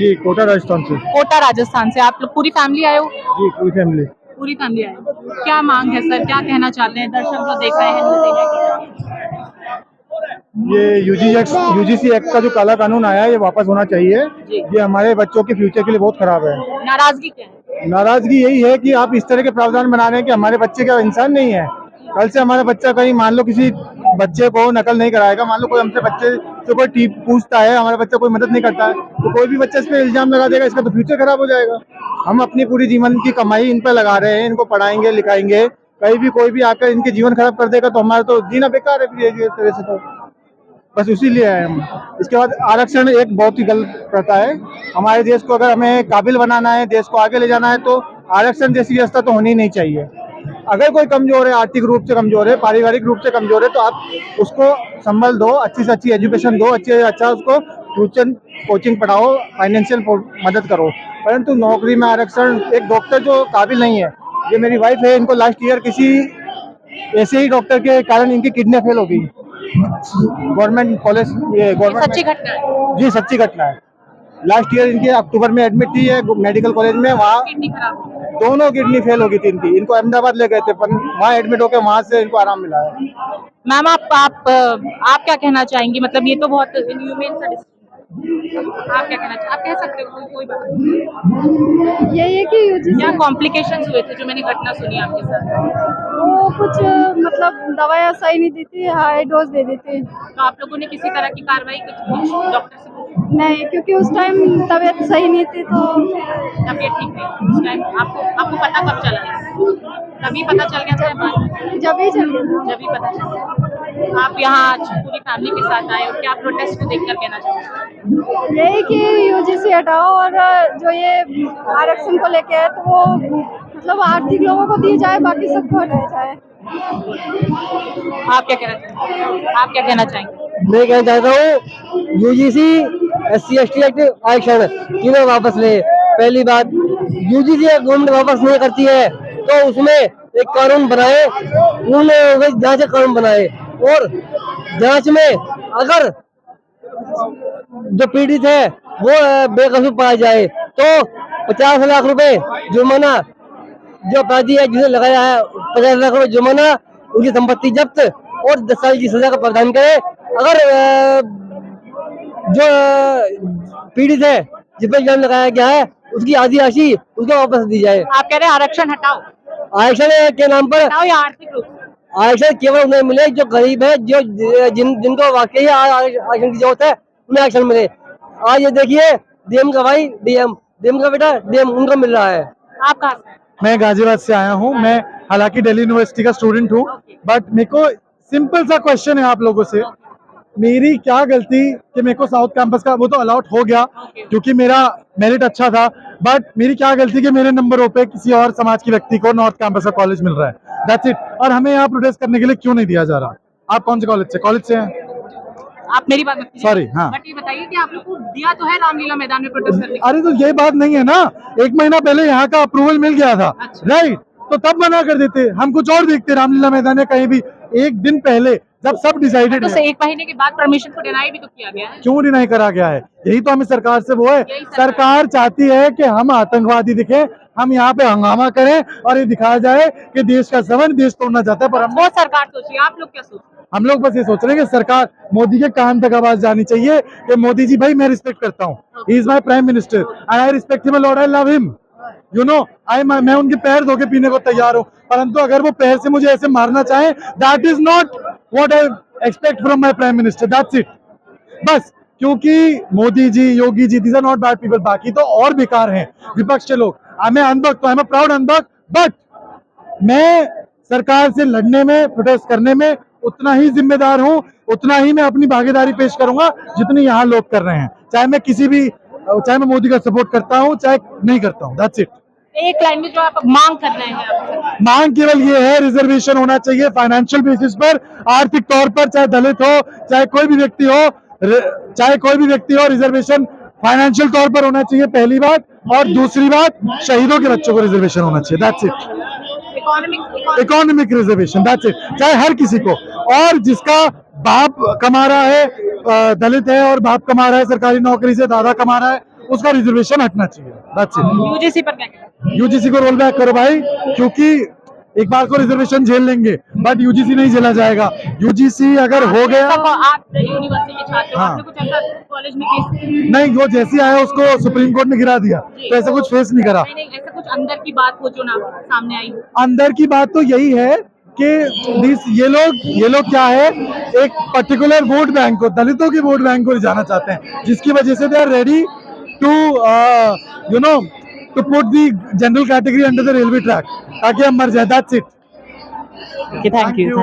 जी, कोटा राजस्थान से। कोटा राजस्थान से। आप लोग पूरी फैमिली आए हो? जी, पूरी फैमिली। पूरी फैमिली आए हो। क्या मांग है सर, क्या कहना चाहते हैं? दर्शक जो देख रहे हैं हिंदी ये यूजीसी एक्ट का जो काला कानून आया है ये वापस होना चाहिए। जी। ये हमारे बच्चों के फ्यूचर के लिए बहुत खराब है। नाराजगी क्या है? नाराजगी यही है कि आप इस तरह के प्रावधान बना रहे हैं कि हमारे बच्चे क्या इंसान नहीं है। कल से हमारा बच्चा कहीं मान लो किसी बच्चे को नकल नहीं कराएगा, मान लो कोई हमसे बच्चे से कोई टीप पूछता है, हमारा बच्चा कोई मदद नहीं करता है, तो कोई भी बच्चा इस पे इल्जाम लगा देगा, इसका तो फ्यूचर खराब हो जाएगा। हम अपनी पूरी जीवन की कमाई इन पर लगा रहे हैं, इनको पढ़ाएंगे लिखाएंगे, कहीं भी कोई भी आकर इनके जीवन खराब कर देगा तो हमारा तो जीना बेकार है फिर एक तरह से। तो बस इसीलिए आए हम। इसके बाद आरक्षण एक बहुत ही गलत प्रथा है। हमारे देश को अगर हमें काबिल बनाना है, देश को आगे ले जाना है, तो आरक्षण जैसी व्यवस्था तो होनी नहीं चाहिए। अगर कोई कमजोर है, आर्थिक रूप से कमजोर है, पारिवारिक रूप से कमजोर है, तो आप उसको संबल दो, अच्छी से अच्छी एजुकेशन दो, अच्छे से अच्छा उसको ट्यूशन कोचिंग पढ़ाओ, फाइनेंशियल मदद करो। परंतु नौकरी में आरक्षण, एक डॉक्टर जो काबिल नहीं है, ये मेरी वाइफ है, इनको लास्ट ईयर किसी ऐसे ही डॉक्टर के कारण इनकी किडनी फेल हो गई। गवर्नमेंट कॉलेज, ये गवर्नमेंट सच्ची घटना है। जी सच्ची घटना है। लास्ट ईयर इनके अक्टूबर में एडमिट थी है मेडिकल कॉलेज में, वहाँ किडनी खराब हो गई। दोनों किडनी फेल हो गई थी इनकी। इनको अहमदाबाद ले गए थे, पर वहाँ एडमिट होकर वहाँ से इनको आराम मिला है। मैम आप क्या कहना चाहेंगी? मतलब ये तो बहुत इनह्यूमेन सा डिसीजन है। आप क्या कहना चाहेंगे? आप कह सकते हो, कोई बात नहीं। यही है कि यूजीसी क्या कॉम्प्लिकेशंस हुए थे जो मैंने घटना सुनी आपके साथ? वो कुछ मतलब दवाइयाँ सही नहीं दी थी, हाई डोज दे दी थी। तो आप लोगों ने किसी तरह की कार्रवाई कुछ डॉक्टर से पूछी? नहीं, क्योंकि उस टाइम तबीयत सही नहीं थी तो फिर तबीयत ठीक नहीं उस टाइम? आपको पता कब चला? तभी पता चल गया था या बाद में? जब ही चल गया जब ही पता चल गया। आप यहाँ आज पूरी फैमिली के साथ आए हो, क्या प्रोटेस्ट को देखकर कहना चाहते हैं? यही कि यूजीसी हटाओ और जो ये आरक्षण को लेके है तो वो मतलब आर्थिक लोगों को दी जाए, बाकी सबको हटाया जाए। आप क्या कहना चाहेंगे? आप क्या कहना चाहेंगे? मैं कहना चाहता हूँ यूजीसी SC/ST एक्ट आरक्षण तीनों वापस ले। पहली बात, यूजीसी गवर्नमेंट वापस नहीं करती है तो उसमें एक कानून बनाए, उन्होंने जांच कानून बनाए, और जांच में अगर जो पीड़ित है वो बेकसूर पाया जाए तो 50 लाख रुपए जुर्माना, जो अपराधी है जिसे लगाया है 50 लाख रुपए जुर्माना, उनकी संपत्ति जब्त और 10 साल की सजा का प्रावधान करे। अगर जो पीड़ित है जिस पर इल्जाम लगाया गया है उसकी आधी राशि उसको वापस दी जाए। आप कह रहे हैं आरक्षण हटाओ? आरक्षण के नाम पर हटाओ या आर्थिक रूप से? आरक्षण केवल उन्हें मिले जो गरीब है, जो जिनको वाकई आरक्षण की जरूरत है, उन्हें आरक्षण मिले। आज ये देखिए, डीएम का भाई डीएम का बेटा डीएम, उनको मिल रहा है। आप कहाँ से? मैं गाजियाबाद से आया हूँ। मैं हालांकि दिल्ली यूनिवर्सिटी का स्टूडेंट हूँ, बट मेरे को सिंपल सा क्वेश्चन है आप लोगों से, मेरी क्या गलती कि मेरे को साउथ कैंपस का वो तो अलाउट हो गया क्योंकि मेरा मेरिट अच्छा था, बट मेरी क्या गलती कि मेरे नंबरों पे किसी और समाज की व्यक्ति को नॉर्थ कैंपस का कॉलेज मिल रहा है, दैट्स इट। और हमें यहाँ प्रोटेस्ट करने के लिए क्यों नहीं दिया जा रहा? आप कौन से कॉलेज से हैं? आप मेरी बात मत कीजिए। Sorry, हाँ। बट ये बताइए कि आप लोग को दिया तो है रामलीला मैदान में प्रोटेस्ट करने के अरे तो ये बात नहीं है ना, 1 महीना पहले यहाँ का अप्रूवल मिल गया था, राइट? तो तब मना कर देते, हम कुछ और देखते रामलीला मैदान में कहीं भी। एक दिन पहले जब सब डिसाइडेड तो 1 महीने के बाद परमिशन को डिनाई भी तो किया गया है। क्यों डिनाई करा गया है? यही तो हमें सरकार से वो है, यही सरकार चाहती है कि हम आतंकवादी दिखे, हम यहाँ पे हंगामा करें और ये दिखाया जाए कि देश का संबंध देश तोड़ना चाहता है। पर हम वो सरकार सोचिए, आप लोग क्या सोच? हम लोग बस ये सोच रहे हैं कि सरकार, मोदी के कान तक आवाज जानी चाहिए कि मोदी जी भाई मैं रिस्पेक्ट करता हूँ, he is my prime minister and I respect him Lord, I love him, you know, मैं उनके पैर धो के पीने को तैयार हूँ, परंतु अगर वो पैर से मुझे ऐसे मारना चाहे, that is not what I expect from my prime minister, that's it. बस क्योंकि Modi ji, Yogi ji, these are not bad people, बाकी तो और बेकार हैं विपक्ष के लोग। मैं अनभक्त, आई एम अ प्राउड अनभक्त, बट मैं सरकार से लड़ने में, प्रोटेस्ट करने में उतना ही जिम्मेदार हूँ, उतना ही मैं अपनी भागीदारी पेश करूंगा जितनी यहाँ लोग कर रहे हैं, चाहे मैं मोदी का सपोर्ट करता हूँ चाहे नहीं करता हूँ, दैट्स इट। एक लाइन में जो आप मांग कर रहे हैं, मांग केवल ये है, रिजर्वेशन होना चाहिए फाइनेंशियल बेसिस पर, आर्थिक तौर पर, चाहे दलित हो, चाहे कोई भी व्यक्ति हो, रिजर्वेशन फाइनेंशियल तौर पर होना चाहिए, पहली बात। और दूसरी बात, शहीदों के बच्चों को रिजर्वेशन होना चाहिए, that's it. Economic reservation, that's it, चाहे हर किसी को। और जिसका बाप कमा रहा है, दलित है और बाप कमा रहा है सरकारी नौकरी से, दादा कमा रहा है, उसका रिजर्वेशन हटना चाहिए। That's it। यूजीसी पर क्या कहना यूजीसी को रोल बैक करो भाई, क्योंकि एक बार को रिजर्वेशन झेल लेंगे बट यूजीसी नहीं झेला जाएगा। यूजीसी अगर हो गया, आप यूनिवर्सिटी के छात्र हो, हाँ। आपने कुछ ऐसा कॉलेज में केस नहीं वो जैसे आया उसको सुप्रीम कोर्ट ने गिरा दिया, तो ऐसा कुछ फेस नहीं करा। नहीं ऐसा कुछ अंदर की बात हो जो ना सामने आई हो? अंदर की बात तो यही है कि ये लोग क्या है, एक पर्टिकुलर वोट बैंक को, दलितों के वोट बैंक को जाना चाहते हैं, जिसकी वजह से they are ready to you know to put the general category under the railway track, ताकि हम मर जाए। That's it. Thank you.